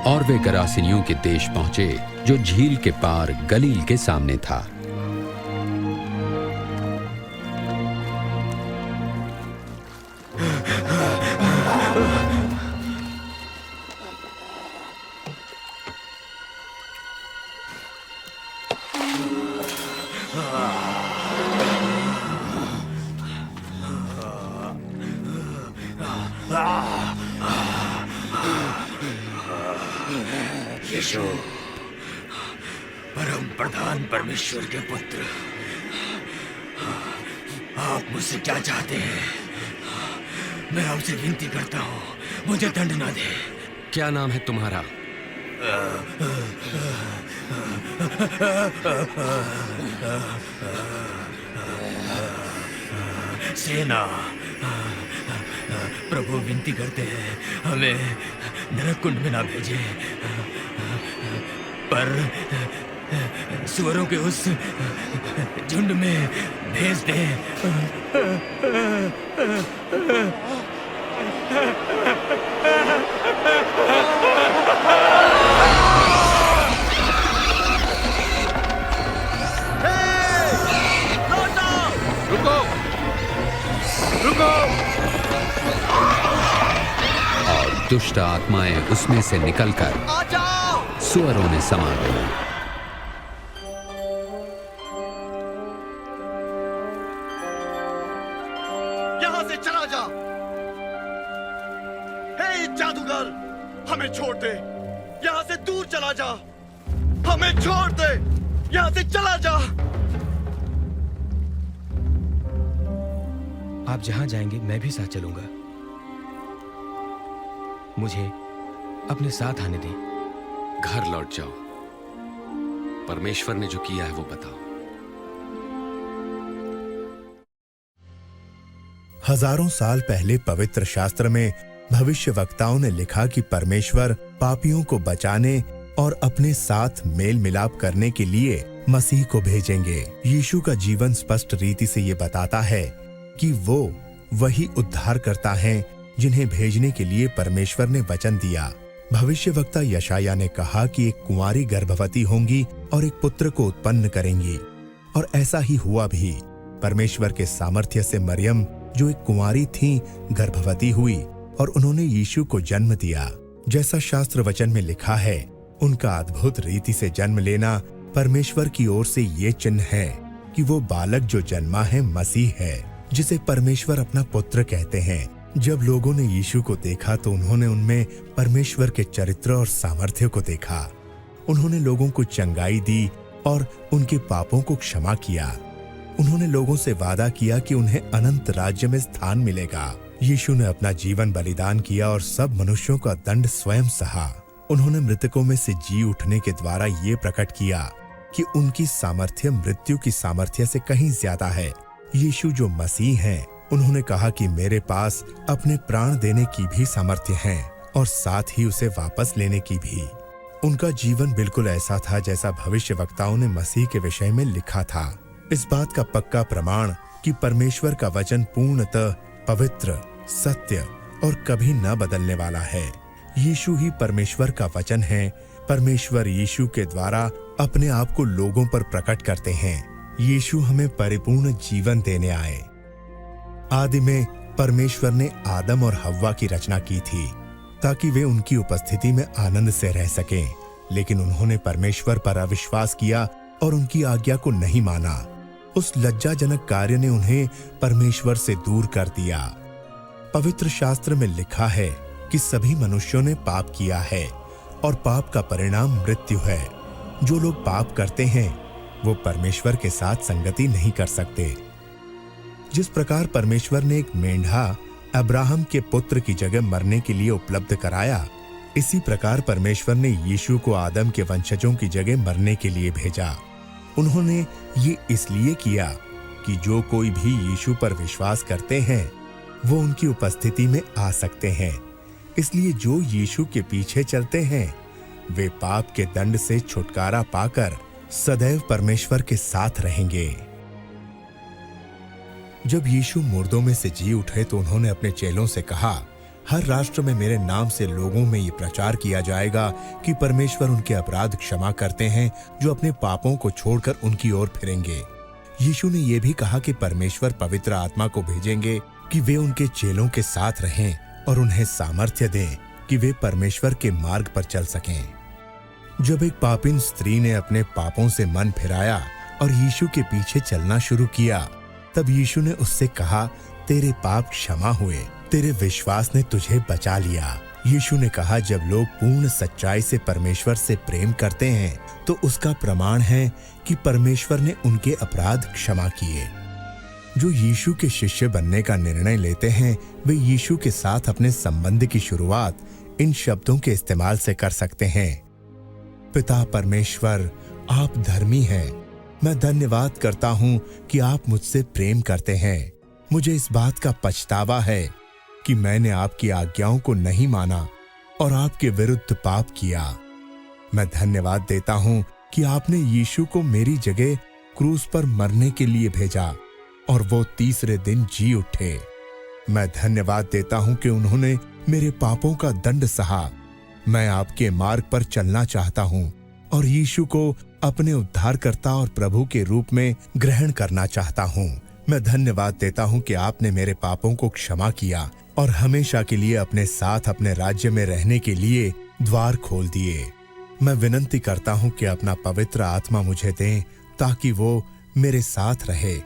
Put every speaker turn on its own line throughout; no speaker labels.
और वे गरासिनियों के देश पहुंचे जो झील के पार गलील के सामने था।
यीशु, परम प्रधान परमेश्वर के पुत्र, आप मुझसे क्या चाहते हैं? मैं आपसे विनती करता हूँ, मुझे दंड ना दे।
क्या नाम है तुम्हारा?
सेना। प्रभु विनती करते हैं, हमें नरक कुंड में ना भेजे, पर सुअरों के उस झुंड में भेज दे।
रुको, रुको!
और दुष्ट आत्माएं उसमें से निकलकर सुअरों में समा गई।
यहां से चला जा। हे जादूगर, हमें छोड़ दे। यहां से दूर चला जा। हमें छोड़ दे। यहां से चला जा।
आप जहां जाएंगे मैं भी साथ चलूंगा। मुझे अपने साथ आने दें।
घर लौट जाओ। परमेश्वर ने जो किया है वो बताओ।
हजारों साल पहले पवित्र शास्त्र में भविष्यवक्ताओं ने लिखा कि परमेश्वर पापियों को बचाने और अपने साथ मेल मिलाप करने के लिए मसीह को भेजेंगे। यीशु का जीवन स्पष्ट रीति से ये बताता है कि वो वही उद्धारकर्ता हैं जिन्हें भेजने के लिए परमेश्वर ने वचन दिया। भविष्यवक्ता यशाया ने कहा कि एक कुंवारी गर्भवती होंगी और एक पुत्र को उत्पन्न करेंगी, और ऐसा ही हुआ भी। परमेश्वर के सामर्थ्य से मरियम, जो एक कुंवारी थी, गर्भवती हुई और उन्होंने यीशु को जन्म दिया। जैसा शास्त्र वचन में लिखा है, उनका अद्भुत रीति से जन्म लेना परमेश्वर की ओर से ये चिन्ह है कि वो बालक जो जन्मा है मसीह है, जिसे परमेश्वर अपना पुत्र कहते हैं। जब लोगों ने यीशु को देखा तो उन्होंने उनमें परमेश्वर के चरित्र और सामर्थ्य को देखा। उन्होंने लोगों को चंगाई दी और उनके पापों को क्षमा किया। उन्होंने लोगों से वादा किया कि उन्हें अनंत राज्य में स्थान मिलेगा। यीशु ने अपना जीवन बलिदान किया और सब मनुष्यों का दंड स्वयं सहा। उन्होंने मृतकों में से जी उठने के द्वारा ये प्रकट किया कि उनकी सामर्थ्य मृत्यु की सामर्थ्य से कहीं ज्यादा है। यीशु जो मसीह हैं, उन्होंने कहा कि मेरे पास अपने प्राण देने की भी सामर्थ्य है और साथ ही उसे वापस लेने की भी। उनका जीवन बिल्कुल ऐसा था जैसा भविष्यवक्ताओं ने मसीह के विषय में लिखा था। इस बात का पक्का प्रमाण कि परमेश्वर का वचन पूर्णतः पवित्र, सत्य और कभी न बदलने वाला है। यीशु ही परमेश्वर का वचन है। परमेश्वर यीशु के द्वारा अपने आप को लोगों पर प्रकट करते हैं। यीशु हमें परिपूर्ण जीवन देने आए। आदि में परमेश्वर ने आदम और हव्वा की रचना की थी ताकि वे उनकी उपस्थिति में आनंद से रह सकें, लेकिन उन्होंने परमेश्वर पर अविश्वास किया और उनकी आज्ञा को नहीं माना। उस लज्जाजनक कार्य ने उन्हें परमेश्वर से दूर कर दिया। पवित्र शास्त्र में लिखा है कि सभी मनुष्यों ने पाप किया है और पाप का परिणाम मृत्यु है। जो लोग पाप करते हैं वो परमेश्वर के साथ संगति नहीं कर सकते। जिस प्रकार परमेश्वर ने एक मेंढा अब्राहम के पुत्र की जगह मरने के लिए उपलब्ध कराया, इसी प्रकार परमेश्वर ने यीशु को आदम के वंशजों की जगह मरने के लिए भेजा। उन्होंने ये इसलिए किया कि जो कोई भी यीशु पर विश्वास करते हैं वो उनकी उपस्थिति में आ सकते हैं। इसलिए जो यीशु के पीछे चलते हैं वे पाप के दंड से छुटकारा पाकर सदैव परमेश्वर के साथ रहेंगे। जब यीशु मुर्दों में से जी उठे तो उन्होंने अपने चेलों से कहा, हर राष्ट्र में मेरे नाम से लोगों में ये प्रचार किया जाएगा कि परमेश्वर उनके अपराध क्षमा करते हैं जो अपने पापों को छोड़कर उनकी ओर फिरेंगे। यीशु ने यह भी कहा कि परमेश्वर पवित्र आत्मा को भेजेंगे कि वे उनके चेलों के साथ रहें और उन्हें सामर्थ्य दें कि वे परमेश्वर के मार्ग पर चल सकें। जब एक पापिन स्त्री ने अपने पापों से मन फिराया और यीशु के पीछे चलना शुरू किया, तब यीशु ने उससे कहा, तेरे पाप क्षमा हुए, तेरे विश्वास ने तुझे बचा लिया। यीशु ने कहा, जब लोग पूर्ण सच्चाई से परमेश्वर से प्रेम करते हैं तो उसका प्रमाण है कि परमेश्वर ने उनके अपराध क्षमा किए। जो यीशु के शिष्य बनने का निर्णय लेते हैं वे यीशु के साथ अपने संबंध की शुरुआत इन शब्दों के इस्तेमाल से कर सकते हैं। पिता परमेश्वर, आप धर्मी हैं। मैं धन्यवाद करता हूं कि आप मुझसे प्रेम करते हैं। मुझे इस बात का पछतावा है कि मैंने आपकी आज्ञाओं को नहीं माना और आपके विरुद्ध पाप किया। मैं धन्यवाद देता हूं कि आपने यीशु को मेरी जगह क्रूस पर मरने के लिए भेजा और वो तीसरे दिन जी उठे। मैं धन्यवाद देता हूं कि उन्होंने मेरे पापों का दंड सहा। मैं आपके मार्ग पर चलना चाहता हूं और यीशु को अपने उद्धारकर्ता और प्रभु के रूप में ग्रहण करना चाहता हूं। मैं धन्यवाद देता हूं कि आपने मेरे पापों को क्षमा किया और हमेशा के लिए अपने साथ अपने राज्य में रहने के लिए द्वार खोल दिए। मैं विनती करता हूं कि अपना पवित्र आत्मा मुझे दें ताकि वो मेरे साथ रहे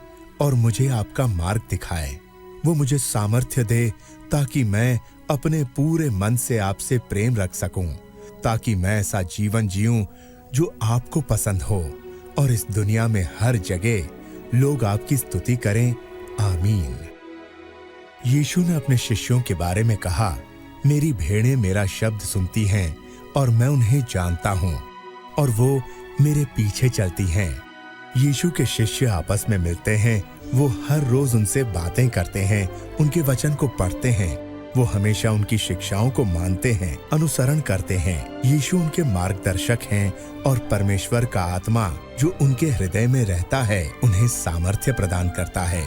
और मुझे आपका मार्ग दिखाए। वो मुझे सामर्थ्य दे ताकि मैं अपने पूरे मन से आपसे प्रेम रख सकूं, ताकि मैं ऐसा जीवन जीऊं जो आपको पसंद हो और इस दुनिया में हर जगह लोग आपकी स्तुति करें। आमीन। यीशु ने अपने शिष्यों के बारे में कहा, मेरी भेड़ें मेरा शब्द सुनती हैं और मैं उन्हें जानता हूं और वो मेरे पीछे चलती हैं। यीशु के शिष्य आपस में मिलते हैं, वो हर रोज उनसे बातें करते हैं, उनके वचन को पढ़ते हैं, वो हमेशा उनकी शिक्षाओं को मानते हैं, अनुसरण करते हैं। यीशु उनके मार्गदर्शक हैं और परमेश्वर का आत्मा जो उनके हृदय में रहता है उन्हें सामर्थ्य प्रदान करता है।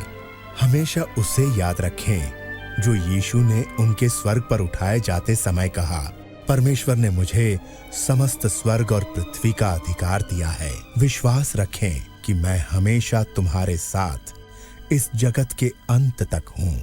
हमेशा उसे याद रखें जो यीशु ने उनके स्वर्ग पर उठाए जाते समय कहा, परमेश्वर ने मुझे समस्त स्वर्ग और पृथ्वी का अधिकार दिया है। विश्वास रखें कि मैं हमेशा तुम्हारे साथ इस जगत के अंत तक हूँ।